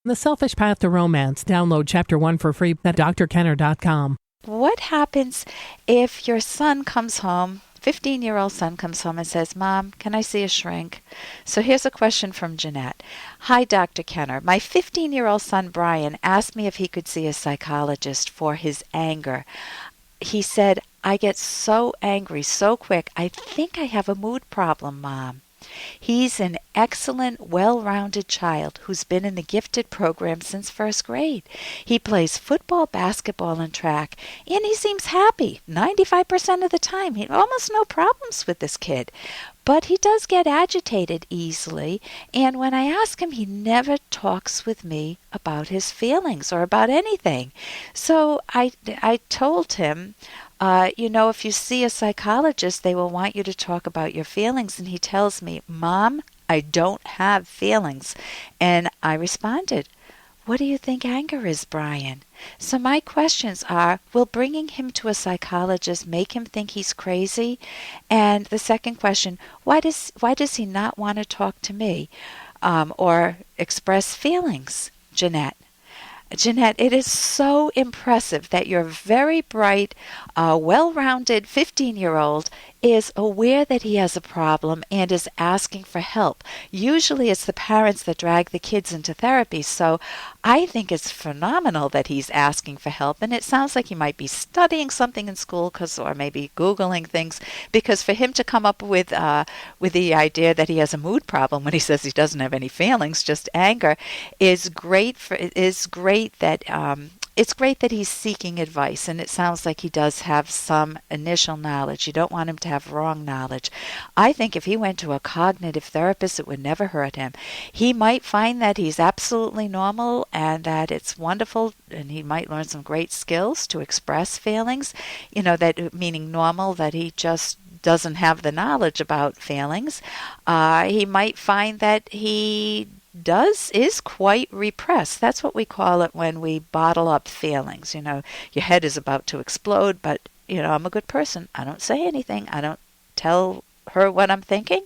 The Selfish Path to Romance. Download Chapter 1 for free at drkenner.com. What happens if your son comes home, 15-year-old son comes home and says, "Mom, can I see a shrink?" So here's a question from Jeanette. "Hi, Dr. Kenner. My 15-year-old son, Brian, asked me if he could see a psychologist for his anger. He said, I get so angry so quick. I think I have a mood problem, Mom. He's an excellent, well-rounded child who's been in the gifted program since first grade. He plays football, basketball, and track, and he seems happy 95% of the time. He almost no problems with this kid. But he does get agitated easily, and when I ask him, he never talks with me about his feelings or about anything. So I told him, if you see a psychologist, they will want you to talk about your feelings. And he tells me, Mom, I don't have feelings. And I responded, what do you think anger is, Brian? So my questions are, will bringing him to a psychologist make him think he's crazy? And the second question, why does he not want to talk to me or express feelings? Jeanette, it is so impressive that your very bright, well-rounded 15-year-old is aware that he has a problem and is asking for help. Usually it's the parents that drag the kids into therapy, so I think it's phenomenal that he's asking for help, and it sounds like he might be studying something in school or maybe Googling things, because for him to come up with the idea that he has a mood problem when he says he doesn't have any feelings, just anger, is great. It's great that he's seeking advice, and it sounds like he does have some initial knowledge. You don't want him to have wrong knowledge. I think if he went to a cognitive therapist, it would never hurt him. He might find that he's absolutely normal and that it's wonderful, and he might learn some great skills to express feelings, that meaning normal, that he just doesn't have the knowledge about feelings. He might find that he is quite repressed. That's what we call it when we bottle up feelings. Your head is about to explode, but I'm a good person. I don't say anything. I don't tell her what I'm thinking.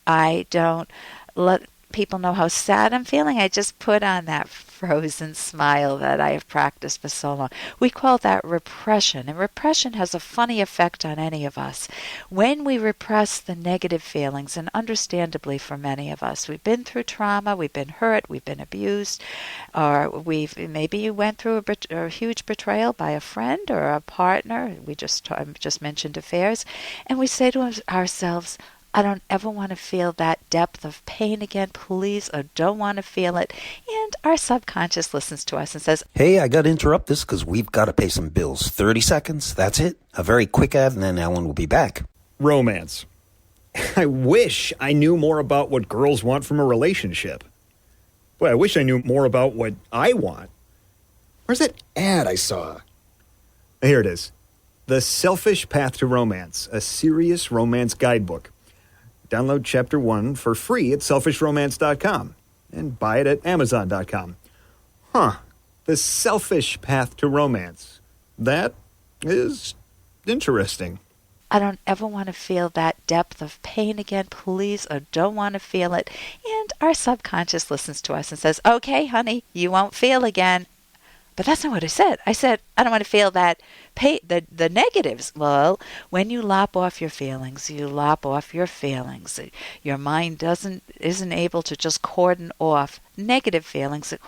I don't let people know how sad I'm feeling. I just put on that frozen smile that I have practiced for so long. We call that repression, and repression has a funny effect on any of us. When we repress the negative feelings, and understandably for many of us, we've been through trauma, we've been hurt, we've been abused, or maybe you went through a huge betrayal by a friend or a partner. I just mentioned affairs, and we say to ourselves, I don't ever want to feel that depth of pain again, please, or don't want to feel it. And our subconscious listens to us and says, Hey, I got to interrupt this because we've got to pay some bills. 30 seconds, that's it. A very quick ad, and then Ellen will be back. Romance. I wish I knew more about what girls want from a relationship. Boy, I wish I knew more about what I want. Where's that ad I saw? Here it is. The Selfish Path to Romance, a serious romance guidebook. Download Chapter 1 for free at selfishromance.com and buy it at amazon.com. The Selfish Path to Romance. That is interesting. I don't ever want to feel that depth of pain again, please, or don't want to feel it. And our subconscious listens to us and says, okay, honey, you won't feel again. But that's not what I said. I said, I don't want to feel that pain, the negatives. Well, when you lop off your feelings, you lop off your feelings. Your mind isn't able to just cordon off negative feelings. It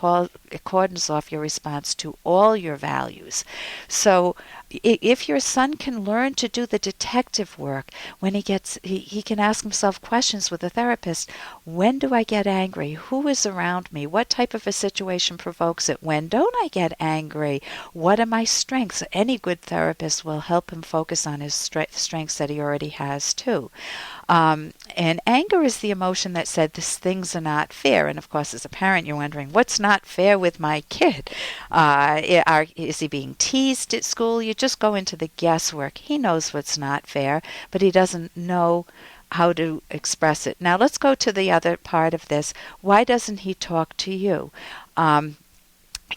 cordons off your response to all your values. So if your son can learn to do the detective work, when he can ask himself questions with a therapist. When do I get angry? Who is around me? What type of a situation provokes it? When don't I get angry? What are my strengths? Any good therapist will help him focus on his strengths that he already has too. And anger is the emotion that said things are not fair. And of course, as a parent, you're wondering, what's not fair with my kid? Is he being teased at school? You just go into the guesswork. He knows what's not fair, but he doesn't know how to express it. Now let's go to the other part of this. Why doesn't he talk to you?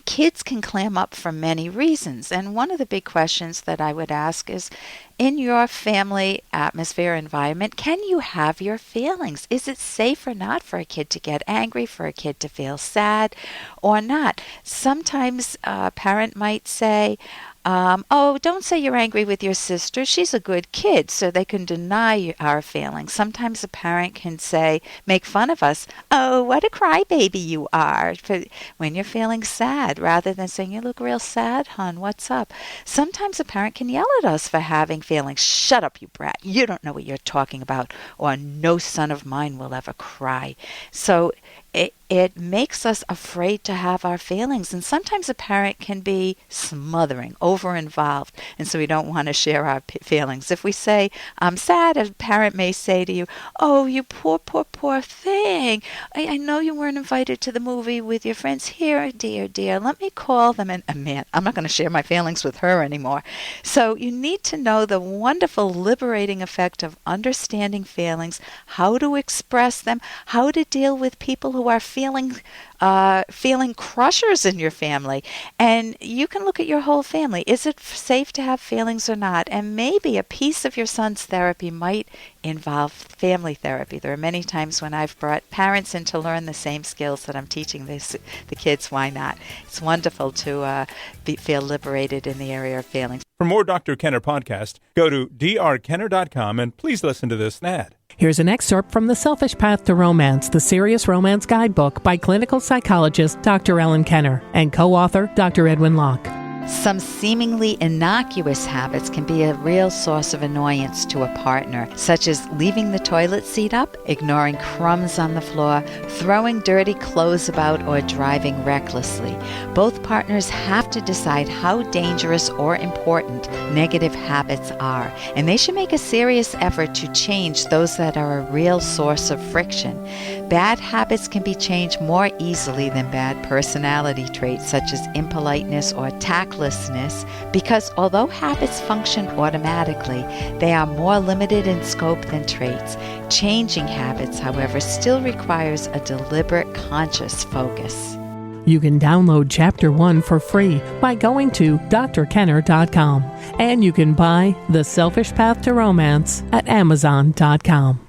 Kids can clam up for many reasons, and one of the big questions that I would ask is, in your family atmosphere environment, can you have your feelings? Is it safe or not for a kid to get angry, for a kid to feel sad or not? Sometimes a parent might say, oh, don't say you're angry with your sister. She's a good kid, so they can deny our feelings. Sometimes a parent can say, make fun of us. Oh, what a crybaby you are, when you're feeling sad, rather than saying, you look real sad, hon, what's up? Sometimes a parent can yell at us for having feelings. Shut up, you brat. You don't know what you're talking about. Or no son of mine will ever cry. So it makes us afraid to have our feelings. And sometimes a parent can be smothering, over-involved, and so we don't want to share our feelings. If we say, I'm sad, a parent may say to you, oh, you poor, poor, poor thing. I know you weren't invited to the movie with your friends. Here, dear, let me call them. And man, I'm not going to share my feelings with her anymore. So you need to know the wonderful liberating effect of understanding feelings, how to express them, how to deal with people who are feeling crushers in your family. And you can look at your whole family. Is it safe to have feelings or not? And maybe a piece of your son's therapy might involve family therapy. There are many times when I've brought parents in to learn the same skills that I'm teaching the kids. Why not? It's wonderful to feel liberated in the area of feelings. For more Dr. Kenner podcast, go to drkenner.com and please listen to this ad. Here's an excerpt from The Selfish Path to Romance, the Serious Romance Guidebook by clinical psychologist Dr. Ellen Kenner and co-author Dr. Edwin Locke. Some seemingly innocuous habits can be a real source of annoyance to a partner, such as leaving the toilet seat up, ignoring crumbs on the floor, throwing dirty clothes about, or driving recklessly. Both partners have to decide how dangerous or important negative habits are, and they should make a serious effort to change those that are a real source of friction. Bad habits can be changed more easily than bad personality traits such as impoliteness or tactlessness, because although habits function automatically, they are more limited in scope than traits. Changing habits, however, still requires a deliberate, conscious focus. You can download Chapter 1 for free by going to drkenner.com. And you can buy The Selfish Path to Romance at amazon.com.